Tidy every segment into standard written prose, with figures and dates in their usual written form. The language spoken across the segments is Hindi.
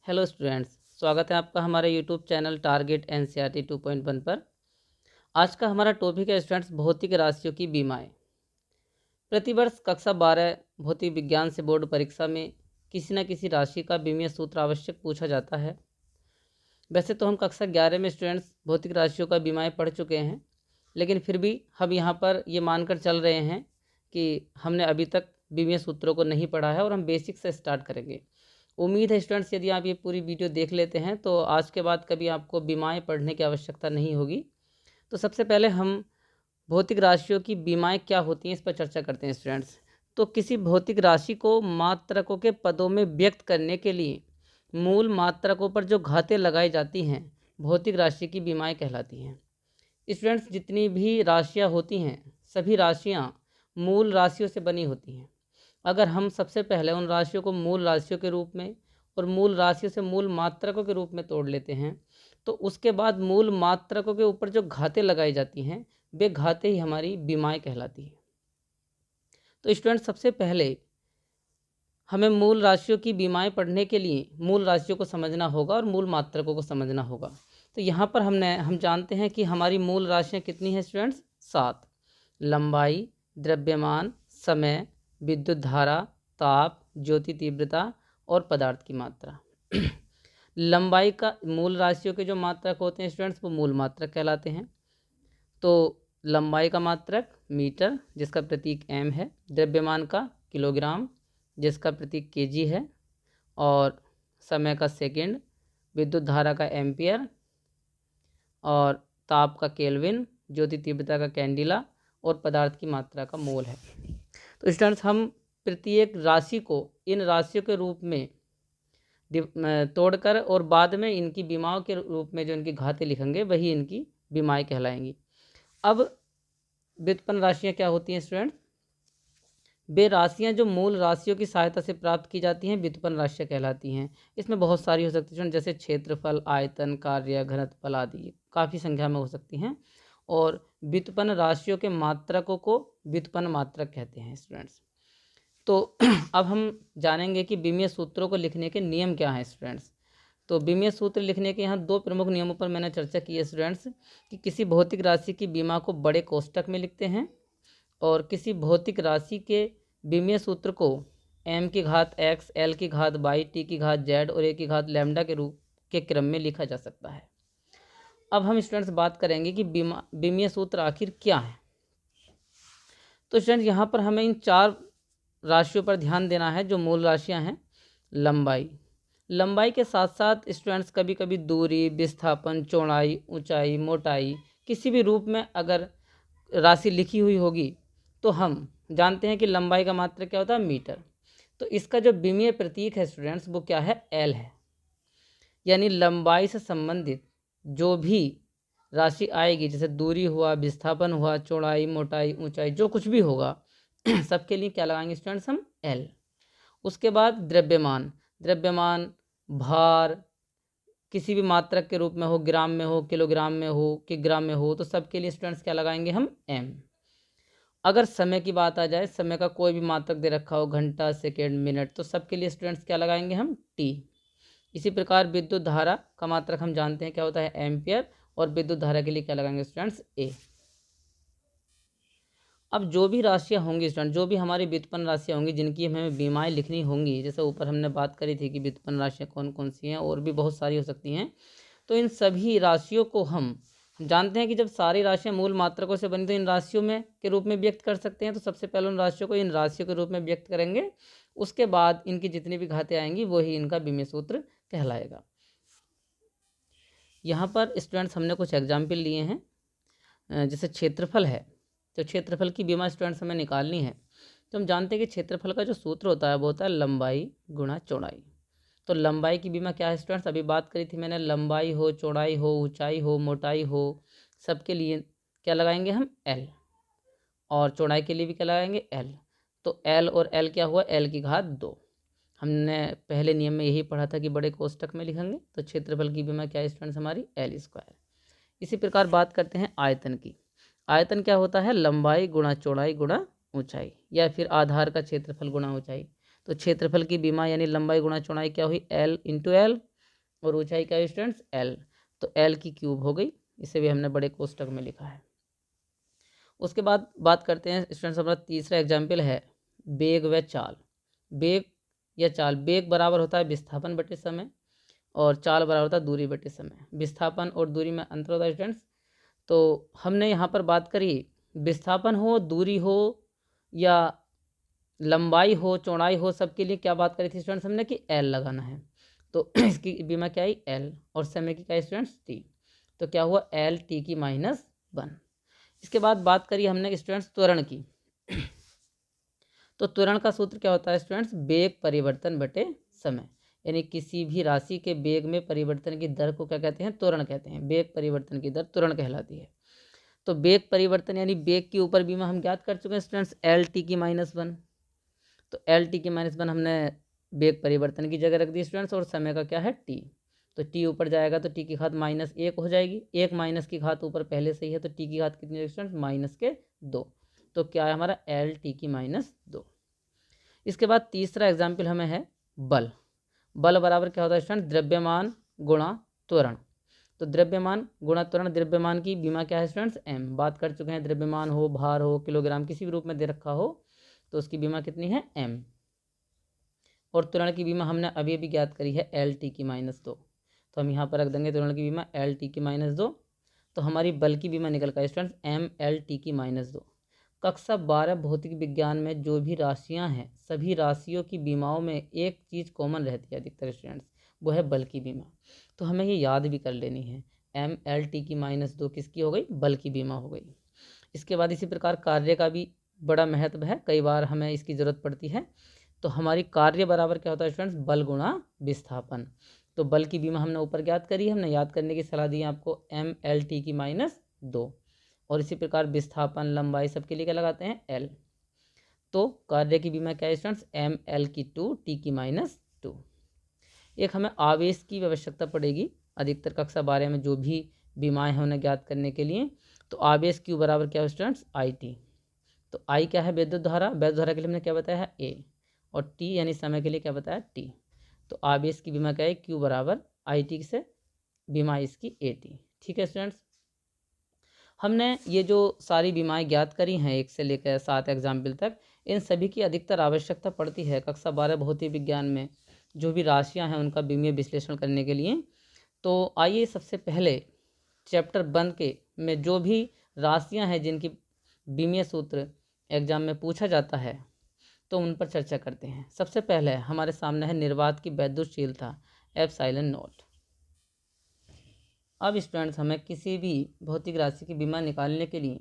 हेलो स्टूडेंट्स, स्वागत है आपका हमारे यूट्यूब चैनल टारगेट एनसीईआरटी 2.1 पर। आज का हमारा टॉपिक है स्टूडेंट्स भौतिक राशियों की बीमाएं। प्रतिवर्ष कक्षा 12 भौतिक विज्ञान से बोर्ड परीक्षा में किसी न किसी राशि का बीमीय सूत्र आवश्यक पूछा जाता है। वैसे तो हम कक्षा 11 में स्टूडेंट्स भौतिक राशियों का बीमाएं पढ़ चुके हैं, लेकिन फिर भी हम यहाँ पर ये मानकर चल रहे हैं कि हमने अभी तक बीमीय सूत्रों को नहीं पढ़ा है और हम बेसिक से स्टार्ट करेंगे। उम्मीद है स्टूडेंट्स यदि आप ये पूरी वीडियो देख लेते हैं तो आज के बाद कभी आपको बीमाएं पढ़ने की आवश्यकता नहीं होगी। तो सबसे पहले हम भौतिक राशियों की बीमाएं क्या होती हैं इस पर चर्चा करते हैं स्टूडेंट्स। तो किसी भौतिक राशि को मात्रकों के पदों में व्यक्त करने के लिए मूल मात्रकों पर जो घातें लगाई जाती हैं भौतिक राशि की बीमाएं कहलाती हैं। स्टूडेंट्स जितनी भी राशियाँ होती हैं सभी राशियाँ मूल राशियों से बनी होती हैं। अगर हम सबसे पहले उन राशियों को मूल राशियों के रूप में और मूल राशियों से मूल मात्रकों के रूप में तोड़ लेते हैं तो उसके बाद मूल मात्रकों के ऊपर जो घातें लगाई जाती हैं वे घातें ही हमारी बीमाएं कहलाती हैं। तो स्टूडेंट सबसे पहले हमें मूल राशियों की बीमाएं पढ़ने के लिए मूल राशियों को समझना होगा और मूल मात्रकों को समझना होगा। तो यहाँ पर हम जानते हैं कि हमारी मूल राशियाँ कितनी हैं स्टूडेंट्स? 7। लंबाई, द्रव्यमान, समय, विद्युत धारा, ताप, ज्योति तीव्रता और पदार्थ की मात्रा। लंबाई का मूल राशियों के जो मात्रक होते हैं स्टूडेंट्स वो मूल मात्रक कहलाते हैं। तो लंबाई का मात्रक मीटर जिसका प्रतीक एम है, द्रव्यमान का किलोग्राम जिसका प्रतीक केजी है, और समय का सेकंड, विद्युत धारा का एम्पियर और ताप का केल्विन, ज्योति तीव्रता का कैंडिला और पदार्थ की मात्रा का मोल है। तो स्टूडेंट्स हम प्रत्येक राशि को इन राशियों के रूप में तोड़कर और बाद में इनकी बीमाओं के रूप में जो इनकी घातें लिखेंगे वही इनकी बीमाएं कहलाएंगी। अब व्युत्पन्न राशियां क्या होती हैं स्टूडेंट? वे राशियां जो मूल राशियों की सहायता से प्राप्त की जाती हैं व्युत्पन्न राशियां कहलाती हैं। इसमें बहुत सारी हो सकती हैं जैसे क्षेत्रफल, आयतन, कार्य, घनत्व आदि काफ़ी संख्या में हो सकती हैं। और व्युत्पन्न राशियों के मात्रकों को व्युत्पन्न मात्रक कहते हैं स्टूडेंट्स। तो अब हम जानेंगे कि बीमीय सूत्रों को लिखने के नियम क्या हैं स्टूडेंट्स। तो बीमीय सूत्र लिखने के यहाँ 2 प्रमुख नियमों पर मैंने चर्चा की है स्टूडेंट्स कि किसी भौतिक राशि की बीमा को बड़े कोष्टक में लिखते हैं और किसी भौतिक राशि के बीमीय सूत्र को m की घात x, l की घात y, t की घात z और a की घात लैम्डा के रूप के क्रम में लिखा जा सकता है। अब हम स्टूडेंट्स बात करेंगे कि बीमीय सूत्र आखिर क्या है। तो स्टूडेंट्स यहाँ पर हमें इन 4 राशियों पर ध्यान देना है जो मूल राशियाँ हैं। लंबाई के साथ साथ स्टूडेंट्स कभी कभी दूरी, विस्थापन, चौड़ाई, ऊंचाई, मोटाई किसी भी रूप में अगर राशि लिखी हुई होगी तो हम जानते हैं कि लंबाई का मात्रक क्या होता है? मीटर। तो इसका जो बीमीय प्रतीक है स्टूडेंट्स वो क्या है? एल है। यानी लंबाई से संबंधित जो भी राशि आएगी जैसे दूरी हुआ, विस्थापन हुआ, चौड़ाई, मोटाई, ऊंचाई, जो कुछ भी होगा सबके लिए क्या लगाएंगे स्टूडेंट्स? हम एल। उसके बाद द्रव्यमान, भार किसी भी मात्रक के रूप में हो, ग्राम में हो, किलोग्राम में हो, किग्राम में हो, तो सबके लिए स्टूडेंट्स क्या लगाएंगे? हम एम। अगर समय की बात आ जाए, समय का कोई भी मात्रक दे रखा हो, घंटा, सेकेंड, मिनट, तो सबके लिए स्टूडेंट्स क्या लगाएंगे? हम टी। इसी प्रकार विद्युत धारा का मात्रक हम जानते हैं क्या होता है? एम्पियर। और विद्युत धारा के लिए क्या लगाएंगे स्टूडेंट्स? ए। अब जो भी राशियाँ होंगी स्टूडेंट, जो भी हमारी व्युत्पन्न राशियाँ होंगी जिनकी हमें बीमाएं लिखनी होंगी, जैसे ऊपर हमने बात करी थी कि व्युत्पन्न राशियाँ कौन कौन सी हैं और भी बहुत सारी हो सकती हैं। तो इन सभी राशियों को हम जानते हैं कि जब सारी राशियाँ मूल मात्रकों से बनी तो इन राशियों में के रूप में व्यक्त कर सकते हैं। तो सबसे पहले उन राशियों को इन राशियों के रूप में व्यक्त करेंगे, उसके बाद इनकी जितनी भी घातें आएंगी वही इनका बीमीय सूत्र कहलाएगा। यहाँ पर स्टूडेंट्स हमने कुछ एग्जाम्पल लिए हैं। जैसे क्षेत्रफल है, तो क्षेत्रफल की बीमा स्टूडेंट्स हमें निकालनी है। तो हम जानते हैं कि क्षेत्रफल का जो सूत्र होता है वो होता है लंबाई गुणा चौड़ाई। तो लंबाई की बीमा क्या है स्टूडेंट्स? अभी बात करी थी मैंने, लंबाई हो, चौड़ाई हो, ऊंचाई हो, मोटाई हो, सबके लिए क्या लगाएंगे? हम एल। और चौड़ाई के लिए भी क्या लगाएंगे? एल। तो एल और एल क्या हुआ? एल की घात 2। हमने पहले नियम में यही पढ़ा था कि बड़े कोष्टक में लिखेंगे। तो क्षेत्रफल की बीमा क्या है स्टूडेंट्स? हमारी एल स्क्वायर। इसी प्रकार बात करते हैं आयतन की। आयतन क्या होता है? लंबाई गुणा चौड़ाई गुणा ऊंचाई, या फिर आधार का क्षेत्रफल गुणा ऊंचाई। तो क्षेत्रफल की बीमा यानी लंबाई गुणा चौड़ाई क्या हुई? L into L. और ऊंचाई क्या है स्टूडेंट्स l, तो l की क्यूब हो गई, इसे भी हमने बड़े कोष्टक में लिखा है। उसके बाद बात करते हैं स्टूडेंट्स, हमारा तीसरा एग्जाम्पल है बेग व चाल। बेग या चाल, बेग बराबर होता है विस्थापन बटे समय और चाल बराबर होता है दूरी बटे समय। विस्थापन और दूरी में अंतर होता है स्टूडेंट्स। तो हमने यहाँ पर बात करी विस्थापन हो, दूरी हो या लंबाई हो, चौड़ाई हो, सबके लिए क्या बात करी थी स्टूडेंट्स हमने कि एल लगाना है। तो इसकी बीमा क्या आई एल और समय की क्या है स्टूडेंट्स टी। तो क्या हुआ एल टी की -1। इसके बाद बात करी हमने स्टूडेंट्स त्वरण की। तो त्वरण का सूत्र क्या होता है स्टूडेंट्स, बेग परिवर्तन बटे समय, यानी किसी भी राशि के बेग में परिवर्तन की दर को क्या कहते हैं, त्वरण कहते हैं। बेग परिवर्तन की दर त्वरण कहलाती है। तो बेग परिवर्तन यानी बेग के ऊपर बीमा हम ज्ञात कर चुके हैं स्टूडेंट्स एल टी की -1। तो एल टी की -1 हमने बेग परिवर्तन की जगह रख दी स्टूडेंट्स, और समय का क्या है टी। तो टी ऊपर जाएगा तो टी की घात -1 हो जाएगी, एक माइनस की घात ऊपर पहले से ही है, तो टी की घात कितनी है स्टूडेंट्स -2। तो क्या है हमारा एल टी की -2। इसके बाद तीसरा एग्जाम्पल हमें है बल। बल बराबर क्या होता है स्टूडेंट, द्रव्यमान गुणा त्वरण। तो द्रव्यमान गुणा त्वरण, द्रव्यमान की बीमा क्या है स्टूडेंट्स एम। बात कर चुके हैं, द्रव्यमान हो, भार हो, किलोग्राम किसी भी रूप में दे रखा हो तो उसकी बीमा कितनी है एम। और त्वरण की बीमा हमने अभी अभी ज्ञात करी है एल टी की -2। तो हम यहाँ पर रख देंगे त्वरण की बीमा एल टी की -2। तो हमारी बल की बीमा निकल कर स्टूडेंट्स एम एल टी की -2। कक्षा 12 भौतिक विज्ञान में जो भी राशियाँ हैं सभी राशियों की बीमाओं में एक चीज़ कॉमन रहती है अधिकतर स्टूडेंट्स, वो है बल की बीमा। तो हमें ये याद भी कर लेनी है, एम एल टी की -2 किसकी हो गई, बल की बीमा हो गई। इसके बाद इसी प्रकार कार्य का भी बड़ा महत्व है, कई बार हमें इसकी ज़रूरत पड़ती है। तो हमारी कार्य बराबर क्या होता है स्टूडेंट्स, बल गुणा विस्थापन। तो बल की बीमा हमने ऊपर ज्ञात करी, हमने याद करने की सलाह दी है आपको एम एल टी की -2। और इसी प्रकार विस्थापन, लंबाई सबके लिए क्या लगाते हैं एल। तो कार्य की बीमा क्या है स्टूडेंट्स, एम एल की 2 टी की -2। एक हमें आवेश की आवश्यकता पड़ेगी अधिकतर कक्षा 12 में जो भी बीमाएँ हैं उन्हें ज्ञात करने के लिए। तो आवेश क्यू बराबर क्या है स्टूडेंट्स, आई टी। तो आई क्या है विद्युत धारा, विद्युत धारा के लिए हमने क्या बताया है ए, और टी यानी समय के लिए क्या बताया टी। तो आवेश की बीमा क्या है क्यू बराबर आई टी से बीमा इसकी ए टी। ठीक है स्टूडेंट्स, हमने ये जो सारी बीमाएं ज्ञात करी हैं 1 से लेकर 7 एग्जाम्पल तक, इन सभी की अधिकतर आवश्यकता पड़ती है कक्षा 12 भौतिक विज्ञान में जो भी राशियां हैं उनका बीमीय विश्लेषण करने के लिए। तो आइए सबसे पहले चैप्टर 1 के में जो भी राशियां हैं जिनकी बीमीय सूत्र एग्जाम में पूछा जाता है तो उन पर चर्चा करते हैं। सबसे पहले हमारे सामने है निर्वात की वैद्युतशीलता एप्सिलॉन नॉट। अब स्टूडेंट्स हमें किसी भी भौतिक राशि की बीमा निकालने के लिए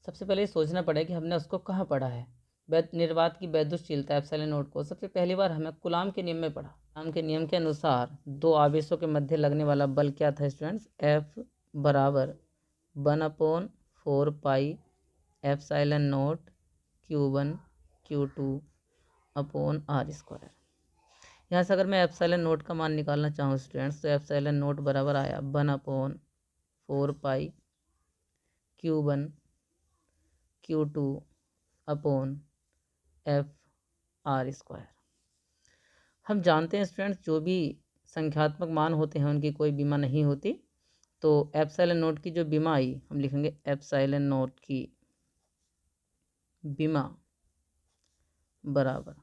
सबसे पहले सोचना पड़ेगा कि हमने उसको कहाँ पढ़ा है। निर्वात की वैद्युतशीलता एप्सिलॉन नॉट को सबसे पहली बार हमें कूलाम के नियम में पढ़ा। कूलाम के नियम के अनुसार दो आवेशों के मध्य लगने वाला बल क्या था स्टूडेंट्स, एफ बराबर 1/4 pi epsilon not Q1 Q2 upon R square. यहाँ से अगर मैं एप्सिलॉन नोट का मान निकालना चाहूँ स्टूडेंट्स तो एप्सिलॉन नोट बराबर आया 1/4 पाई Q1 Q2 upon F R square. हम जानते हैं स्टूडेंट्स जो भी संख्यात्मक मान होते हैं उनकी कोई बीमा नहीं होती। तो एप्सिलॉन नोट की जो बीमा आई हम लिखेंगे एप्सिलॉन नोट की बीमा बराबर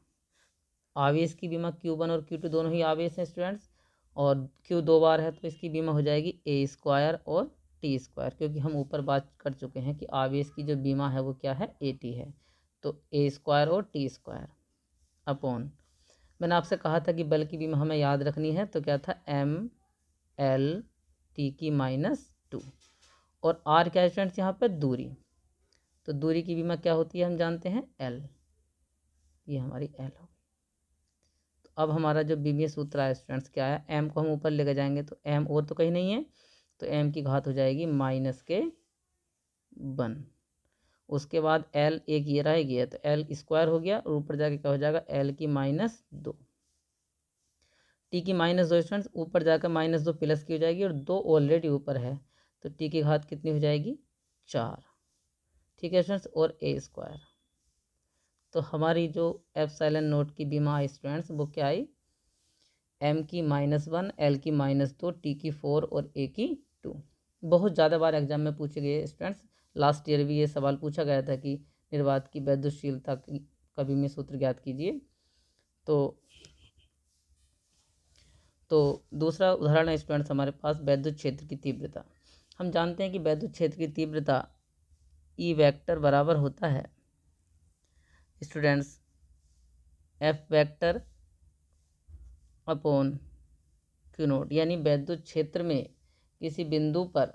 आवेश की बीमा Q1 और Q2 दोनों ही आवेश हैं स्टूडेंट्स, और Q 2 बार है तो इसकी बीमा हो जाएगी ए स्क्वायर और टी स्क्वायर, क्योंकि हम ऊपर बात कर चुके हैं कि आवेश की जो बीमा है वो क्या है ए टी है। तो ए स्क्वायर और टी स्क्वायर अपॉन, मैंने आपसे कहा था कि बल की बीमा हमें याद रखनी है, तो क्या था एम एल टी की -2। और आर क्या है स्टूडेंट्स यहाँ पर दूरी, तो दूरी की बीमा क्या होती है हम जानते हैं एल, ये हमारी एल हो। अब हमारा जो बीमीय सूत्र है स्टूडेंट्स क्या है, एम को हम ऊपर लेकर जाएंगे तो एम और तो कहीं नहीं है, तो एम की घात हो जाएगी -1। उसके बाद एल एक ये रह गया तो एल स्क्वायर हो गया, और ऊपर जाके क्या हो जाएगा एल की -2। टी की -2 स्टूडेंट्स ऊपर जाकर -2 प्लस की हो जाएगी, और 2 ऑलरेडी ऊपर है तो टी की घात कितनी हो जाएगी 4। ठीक है स्टूडेंट्स, और ए स्क्वायर। तो हमारी जो एप्सिलॉन नोट की बीमा आई स्टूडेंट्स वो क्या आई एम की -1, एल की -2, टी की 4 और ए की 2। बहुत ज़्यादा बार एग्जाम में पूछे गए स्टूडेंट्स। लास्ट ईयर भी ये सवाल पूछा गया था कि निर्वात की वैद्युतशीलता का विमीय सूत्र ज्ञात कीजिए। तो दूसरा उदाहरण है स्टूडेंट्स हमारे पास वैद्युत क्षेत्र की तीव्रता। हम जानते हैं कि वैद्युत क्षेत्र की तीव्रता ई वेक्टर बराबर होता है students F vector upon Q note. यानी वैद्युत क्षेत्र में किसी बिंदु पर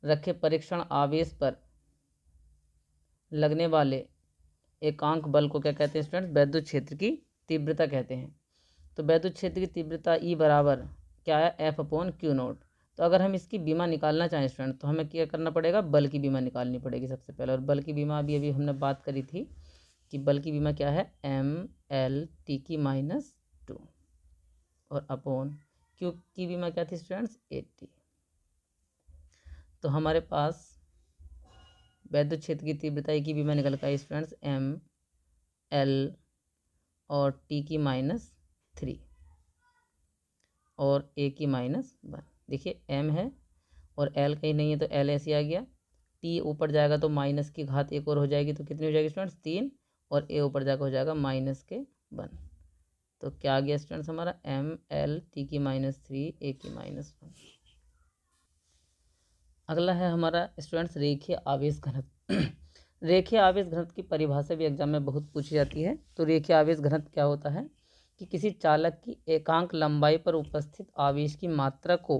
रखे परीक्षण आवेश पर लगने वाले एकांक बल को क्या कहते हैं स्टूडेंट्स? वैद्युत क्षेत्र की तीव्रता कहते हैं। तो वैद्युत क्षेत्र की तीव्रता ई बराबर क्या है? F upon Q note. तो अगर हम इसकी बीमा निकालना चाहें स्टूडेंट तो हमें क्या करना पड़ेगा? बल की बीमा निकालनी पड़ेगी सबसे पहले। और बल की बीमा अभी अभी हमने बात करी थी कि बल की बीमा क्या है? एम एल टी की -2 और अपॉन क्यू की बीमा क्या थी स्टूडेंट्स? 80। तो हमारे पास वैद्युत क्षेत्र की तीव्रता की बीमा निकल कर आई स्टूडेंट्स एम एल और टी की -3 और ए की -1। देखिए एम है और एल कहीं नहीं है तो एल ऐसे आ गया। टी ऊपर जाएगा तो माइनस की घात एक और हो जाएगी, तो कितनी हो जाएगी स्टूडेंट्स? 3। और ए ऊपर जाकर हो जाएगा -1। तो क्या आ गया स्टूडेंट्स हमारा? एम एल टी की -3 ए की -1। अगला है हमारा स्टूडेंट्स रेखीय आवेश घनत्व। रेखीय आवेश घनत्व की परिभाषा भी एग्जाम में बहुत पूछी जाती है। तो रेखीय आवेश घनत्व क्या होता है कि किसी चालक की एकांक लंबाई पर उपस्थित आवेश की मात्रा को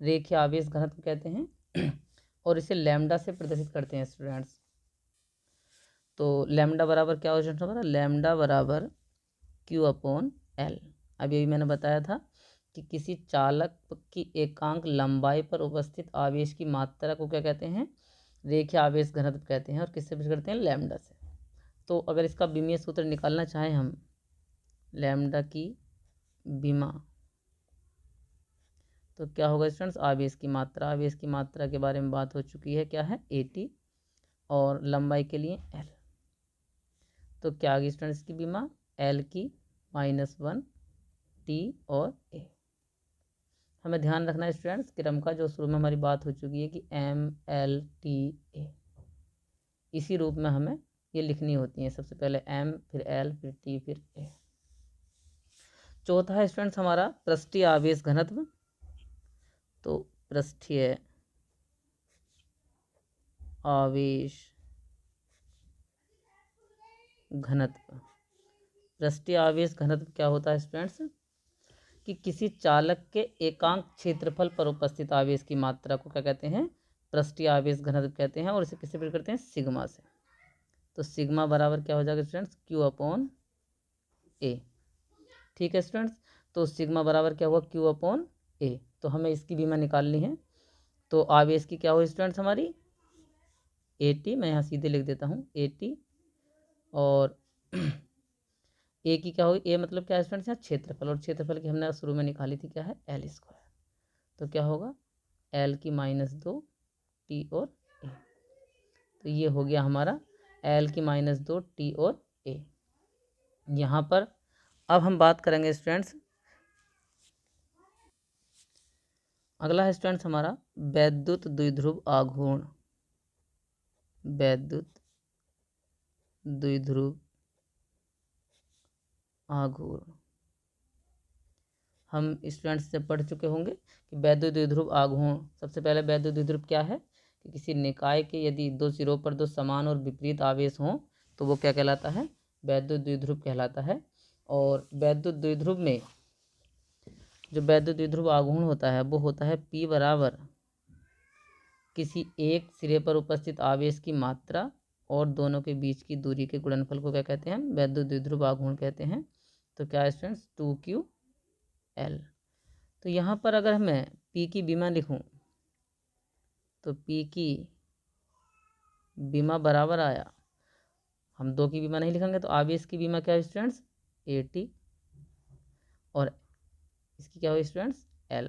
रेखीय आवेश घनत्व कहते हैं और इसे लैम्डा से प्रदर्शित करते हैं स्टूडेंट्स। तो लैम्डा बराबर क्या हो जाता है? लैम्डा बराबर क्यू अपॉन एल। अभी मैंने बताया था कि किसी चालक की एकांक लंबाई पर उपस्थित आवेश की मात्रा को क्या कहते हैं? रेखीय आवेश घनत्व कहते हैं। और किससे प्रदर्शित करते हैं? लैम्डा से। तो अगर इसका विमीय सूत्र निकालना चाहें हम, लैम्डा की बीमा, तो क्या होगा स्टूडेंट्स? आवेश की मात्रा। आवेश की मात्रा के बारे में बात हो चुकी है, क्या है? 80 और लंबाई के लिए एल। तो क्या आ गई स्टूडेंट्स इसकी बीमा? एल की -1 टी और ए। हमें ध्यान रखना है स्टूडेंट्स क्रम का, जो शुरू में हमारी बात हो चुकी है कि एम एल टी ए, इसी रूप में हमें ये लिखनी होती है। सबसे पहले एम, फिर एल, फिर टी, फिर ए। चौथा है स्टूडेंट्स हमारा पृष्ठीय आवेश घनत्व। तो पृष्ठीय आवेश घनत्व, पृष्ठीय आवेश घनत्व क्या होता है स्टूडेंट्स? कि किसी चालक के एकांक क्षेत्रफल पर उपस्थित आवेश की मात्रा को क्या कहते हैं? पृष्ठीय आवेश घनत्व कहते हैं। और इसे किससे प्रकट करते हैं? सिग्मा से। तो सिग्मा बराबर क्या हो जाएगा स्टूडेंट्स? क्यू अपॉन ए। ठीक है स्टूडेंट्स, तो सिग्मा बराबर क्या हुआ? क्यू अपॉन ए। तो हमें इसकी बीमा निकालनी है। तो आवेश की क्या हुई स्टूडेंट्स हमारी? 80। मैं यहाँ सीधे लिख देता हूँ 80। और ए की क्या होगी? ए मतलब क्या है स्टूडेंट्स? यहाँ क्षेत्रफल, और क्षेत्रफल की हमने शुरू में निकाली थी, क्या है? L square. तो क्या होगा? एल की -2 टी और ए। तो ये हो गया हमारा एल की -2 टी और ए। यहाँ पर अब हम बात करेंगे स्टूडेंट्स, अगला है स्टूडेंट्स हमारा वैद्युत द्विध्रुव आघूर्ण। वैद्युत द्विध्रुव आघूर्ण हम स्टूडेंट्स से पढ़ चुके होंगे कि वैद्युत द्विध्रुव आघूर्ण, सबसे पहले वैद्युत द्विध्रुव क्या है कि किसी निकाय के यदि दो सिरों पर दो समान और विपरीत आवेश हों तो वो क्या कहलाता है? वैद्युत द्विध्रुव कहलाता है। और वैद्युत द्विध्रुव में जो वैद्युत द्विध्रुव आघूर्ण होता है वो होता है P बराबर किसी एक सिरे पर उपस्थित आवेश की मात्रा और दोनों के बीच की दूरी के गुणनफल को क्या कहते हैं? वैद्युत द्विध्रुव आघूर्ण कहते हैं। तो क्या है स्टूडेंट्स? 2QL। तो यहाँ पर अगर मैं P की बीमा लिखूँ तो P की बीमा बराबर आया, हम 2 की बीमा नहीं लिखेंगे तो आवेश की बीमा क्या है स्टूडेंट्स? 80 और इसकी क्या हुई स्टूडेंट्स? L।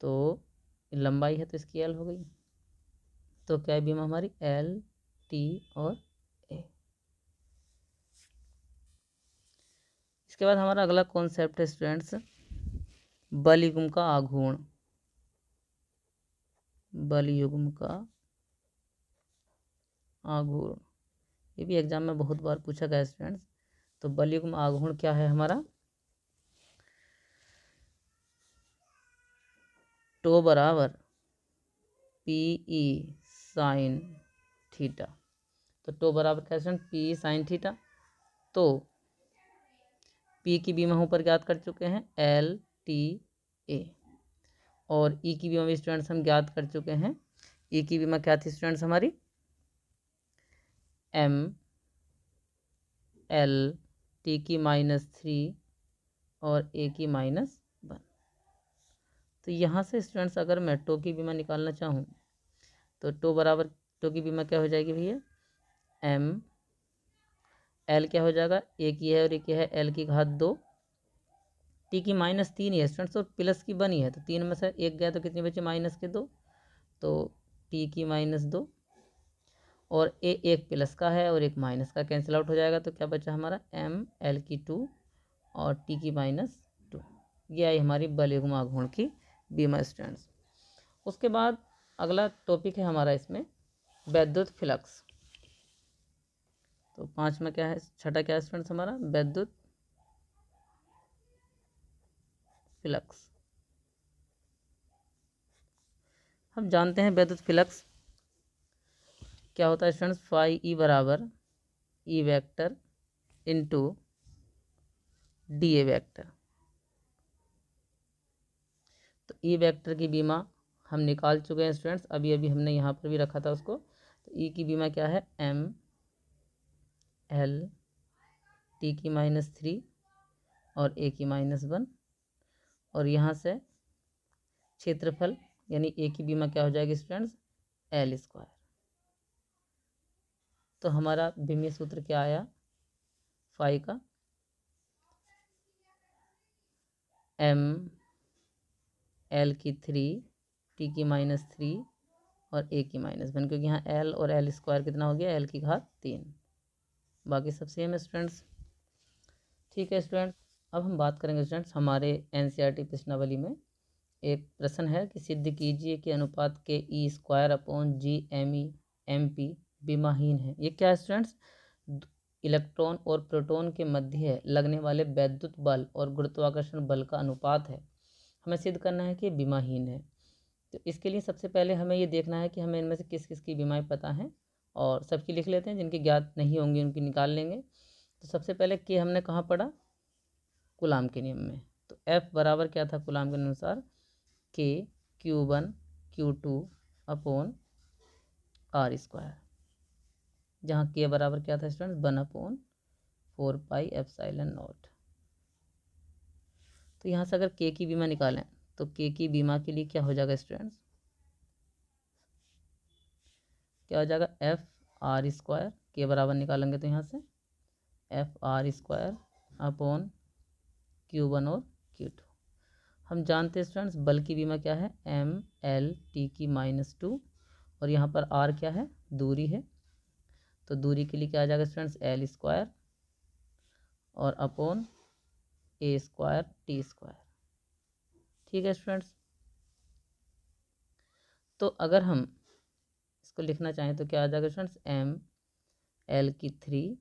तो लंबाई है तो इसकी L हो गई। तो क्या है बीमा हमारी? L, T और A। इसके बाद हमारा अगला कॉन्सेप्ट है स्टूडेंट्स बल युग्म का आघूर्ण। बल युग्म का आघूर्ण, ये भी एग्जाम में बहुत बार पूछा गया स्टूडेंट्स। तो बल युग्म आघूर्ण क्या है हमारा, टो बराबर पी ई साइन थीटा। तो टो बराबर क्या स्टूडेंट, पी साइन थीटा। तो पी की बीमा ऊपर ज्ञात कर चुके हैं एल टी ए, और ई की बीमा भी स्टूडेंट्स हम ज्ञात कर चुके हैं। ई की बीमा क्या थी स्टूडेंट्स हमारी, एम एल टी की -3 और ए की -1। तो यहाँ से स्टूडेंट्स अगर मैं टो की बीमा निकालना चाहूँ तो टो बराबर, टो की बीमा क्या हो जाएगी भैया, एम एल क्या हो जाएगा, ए की है और ए की है एल की घात 2, टी की -3 ही है स्टूडेंट्स और प्लस की 1 ही है, तो 3 में से एक गया तो कितनी बची, -2, तो टी की -2 और ए एक प्लस का है और एक माइनस का, कैंसिल आउट हो जाएगा। तो क्या बचा हमारा एम एल की 2 और टी की -2। ये आई हमारी बल युग्म आघूर्ण की बीमा स्टूडेंट्स। उसके बाद अगला टॉपिक है हमारा इसमें वैद्युत फ्लक्स। तो 5 में क्या है, छठा क्या है स्टूडेंट्स हमारा, वैद्युत फ्लक्स। हम जानते हैं वैद्युत फ्लक्स क्या होता है स्टूडेंट्स, फाई ई बराबर E vector into D A vector. तो ई वेक्टर की बीमा हम निकाल चुके हैं स्टूडेंट्स, अभी अभी हमने यहाँ पर भी रखा था उसको। तो ई की बीमा क्या है, एम एल टी की -3 और ए की -1, और यहाँ से क्षेत्रफल यानी ए की बीमा क्या हो जाएगी स्टूडेंट्स, एल स्क्वायर। तो हमारा बीमीय सूत्र क्या आया फाई का, एम एल की 3 टी की -3 और ए की -1, क्योंकि यहाँ एल और एल स्क्वायर कितना हो गया, एल की घात 3। बाकी सब सेम है स्टूडेंट्स। ठीक है स्टूडेंट्स, अब हम बात करेंगे स्टूडेंट्स हमारे एनसीईआरटी प्रश्नावली में एक प्रश्न है कि सिद्ध कीजिए कि अनुपात के E square upon G M E M P बीमाहीन है। ये क्या है स्टूडेंट्स, इलेक्ट्रॉन और प्रोटॉन के मध्य लगने वाले वैद्युत बल और गुरुत्वाकर्षण बल का अनुपात है। हमें सिद्ध करना है कि बीमाहीन है। तो इसके लिए सबसे पहले हमें ये देखना है कि हमें इनमें से किस किस की बीमाएँ पता हैं, और सबकी लिख लेते हैं, जिनकी ज्ञात नहीं होंगी उनकी निकाल लेंगे। तो सबसे पहले के हमने कहाँ पढ़ा, कूलाम के नियम में। तो F बराबर क्या था कूलाम के अनुसार, के Q1 Q2 upon R square, जहाँ के बराबर क्या था स्टूडेंट, 1/4 पाई एप्सिलॉन नॉट। तो यहाँ से अगर के की बीमा निकालें तो के की बीमा के लिए क्या हो जाएगा स्टूडेंट्स, क्या हो जाएगा, एफ आर स्क्वायर, के बराबर निकालेंगे तो यहाँ से F R square upon Q1 और Q2। हम जानते हैं स्टूडेंट्स बल की बीमा क्या है, एम एल टी की -2, और यहाँ पर आर क्या है, दूरी है। तो दूरी के लिए क्या आ जाएगा स्टूडेंट्स, एल स्क्वायर और अपॉन ए स्क्वायर टी स्क्वायर। ठीक है स्टूडेंट्स, तो अगर हम इसको लिखना चाहें तो क्या आ जाएगा स्टूडेंट्स, एम एल की 3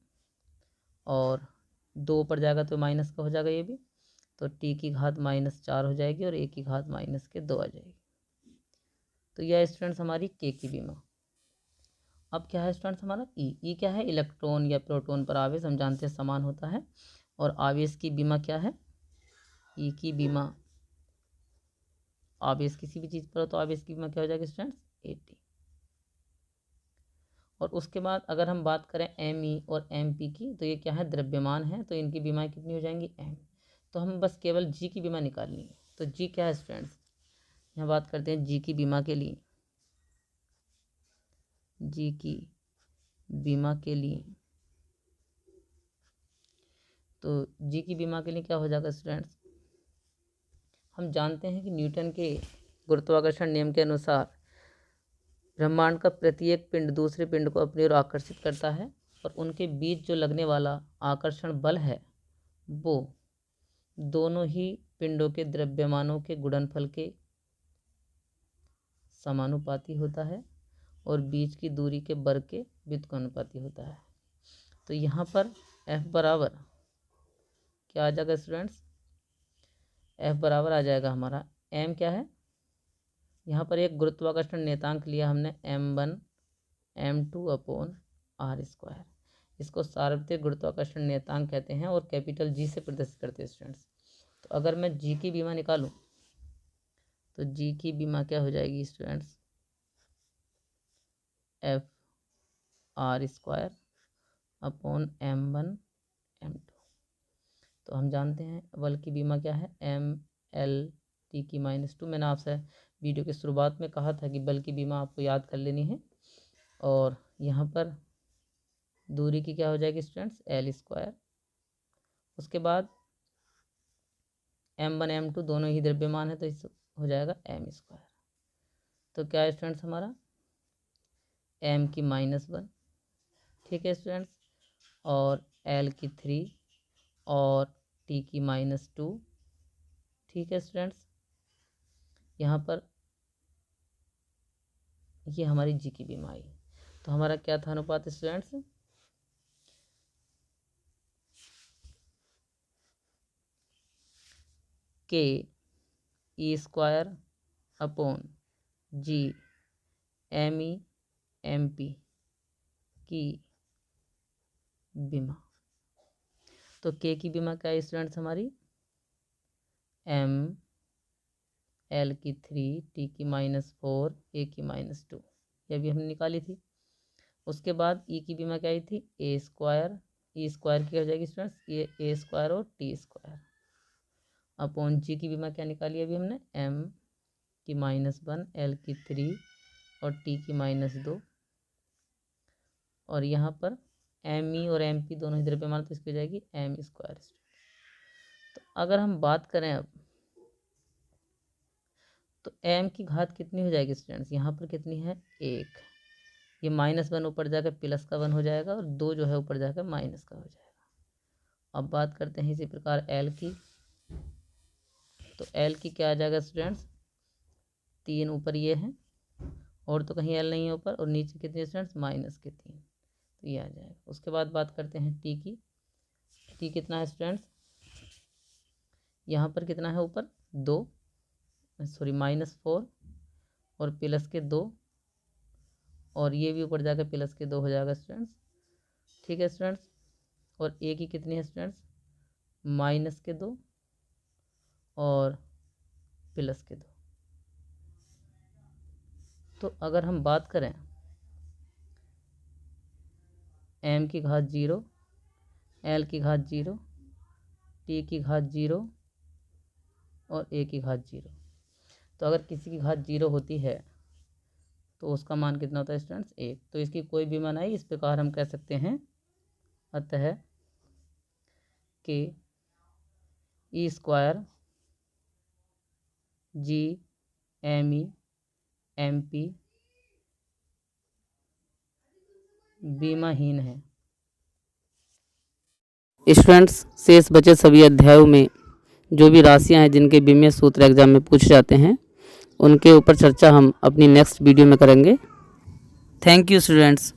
और 2 पर जाएगा तो माइनस का हो जाएगा ये भी, तो टी की घात -4 हो जाएगी और ए की घात -2 आ जाएगी। तो यह स्टूडेंट्स हमारी के की बीमा। अब क्या है स्टूडेंट्स हमारा ई क्या है, इलेक्ट्रॉन या प्रोटॉन पर आवेश, हम जानते हैं समान होता है, और आवेश की बीमा क्या है, ई की बीमा, आवेश किसी भी चीज़ पर हो तो आवेश की बीमा क्या हो जाएगी स्टूडेंट्स, 80। और उसके बाद अगर हम बात करें एम ई और एम पी की, तो ये क्या है, द्रव्यमान है, तो इनकी बीमाएँ कितनी हो जाएंगी, एम। तो हम बस केवल जी की बीमा निकालनी है। तो जी क्या है स्टूडेंट्स, यहाँ बात करते हैं जी की बीमा के लिए। जी की बीमा के लिए, तो जी की बीमा के लिए क्या हो जाएगा स्टूडेंट्स, हम जानते हैं कि न्यूटन के गुरुत्वाकर्षण नियम के अनुसार ब्रह्मांड का प्रत्येक पिंड दूसरे पिंड को अपनी ओर आकर्षित करता है, और उनके बीच जो लगने वाला आकर्षण बल है वो दोनों ही पिंडों के द्रव्यमानों के गुणनफल के समानुपाती होता है और बीच की दूरी के वर्ग के व्युत्क्रमानुपाती होता है। तो यहाँ पर F बराबर क्या आ जाएगा स्टूडेंट्स? F बराबर आ जाएगा हमारा m क्या है, यहाँ पर एक गुरुत्वाकर्षण नियतांक लिया हमने m1 m2 upon r square. इसको सार्वत्रिक गुरुत्वाकर्षण नियतांक कहते हैं और कैपिटल G से प्रदर्शित करते हैं स्टूडेंट्स। तो अगर मैं G की विमा निकालूं तो G की विमा क्या हो जाएगी students? F r square upon m1 m2। तो हम जानते हैं बल की विमा क्या है, m/L/T⁻²। मैंने आपसे वीडियो की शुरुआत में कहा था कि बल की विमा आपको याद कर लेनी है। और यहाँ पर दूरी की क्या हो जाएगी स्टूडेंट्स? L square. उसके बाद m1 m2 दोनों ही द्रव्यमान है तो इस हो जाएगा m स्क्वायर। तो क्या है स्टूडेंट्स हमारा? m⁻1, ठीक है स्टूडेंट्स, और L⁻3 और T⁻², ठीक है स्टूडेंट्स। यहाँ पर ये हमारी जी की विमा आई। तो हमारा क्या था अनुपात students? K E square upon G M⁻E MP की विमा। तो K की विमा क्या है स्टूडेंट्स हमारी? m/L⁻3 T⁻4 A⁻², यह भी हमने निकाली थी। उसके बाद E की विमा क्या आई थी? A square. E स्क्वायर की हो जाएगी स्टूडेंट्स ये A स्क्वायर और T स्क्वायर अपॉन G की विमा क्या निकाली अभी हमने? m⁻1 L⁻3 और T⁻2। और यहाँ पर ME और MP दोनों ही द्रव्यमान तो इसकी हो जाएगी m स्क्वायर। तो अगर हम बात करें अब तो m की घात कितनी हो जाएगी स्टूडेंट्स? यहाँ पर कितनी है? 1। ये -1 ऊपर जाकर +1 हो जाएगा और 2 जो है ऊपर जाकर माइनस का हो जाएगा। अब बात करते हैं इसी प्रकार L की। तो L की क्या आ जाएगा स्टूडेंट्स? 3 ऊपर ये है और तो कहीं L नहीं है ऊपर, और नीचे कितनी स्टूडेंट्स? -3। तो ये आ जाएगा। उसके बाद बात करते हैं T की। T कितना है स्टूडेंट्स? यहाँ पर कितना है ऊपर? 2, सॉरी -4 और +2, और ये भी ऊपर जाकर +2 हो जाएगा स्टूडेंट्स, ठीक है स्टूडेंट्स। और A की कितनी है स्टूडेंट्स? -2 और +2। तो अगर हम बात करें m की घात 0, L की घात 0, T की घात 0 और A की घात 0, तो अगर किसी की घात 0 होती है तो उसका मान कितना होता है स्टूडेंट्स? 1। तो इसकी कोई भी मान आई, इस प्रकार हम कह सकते हैं अतः K E square G M E MP बीमाहीन है। स्टूडेंट्स, शेष बचे सभी अध्यायों में जो भी राशियां हैं जिनके बीमीय सूत्र एग्जाम में पूछे जाते हैं उनके ऊपर चर्चा हम अपनी नेक्स्ट वीडियो में करेंगे। Thank you students.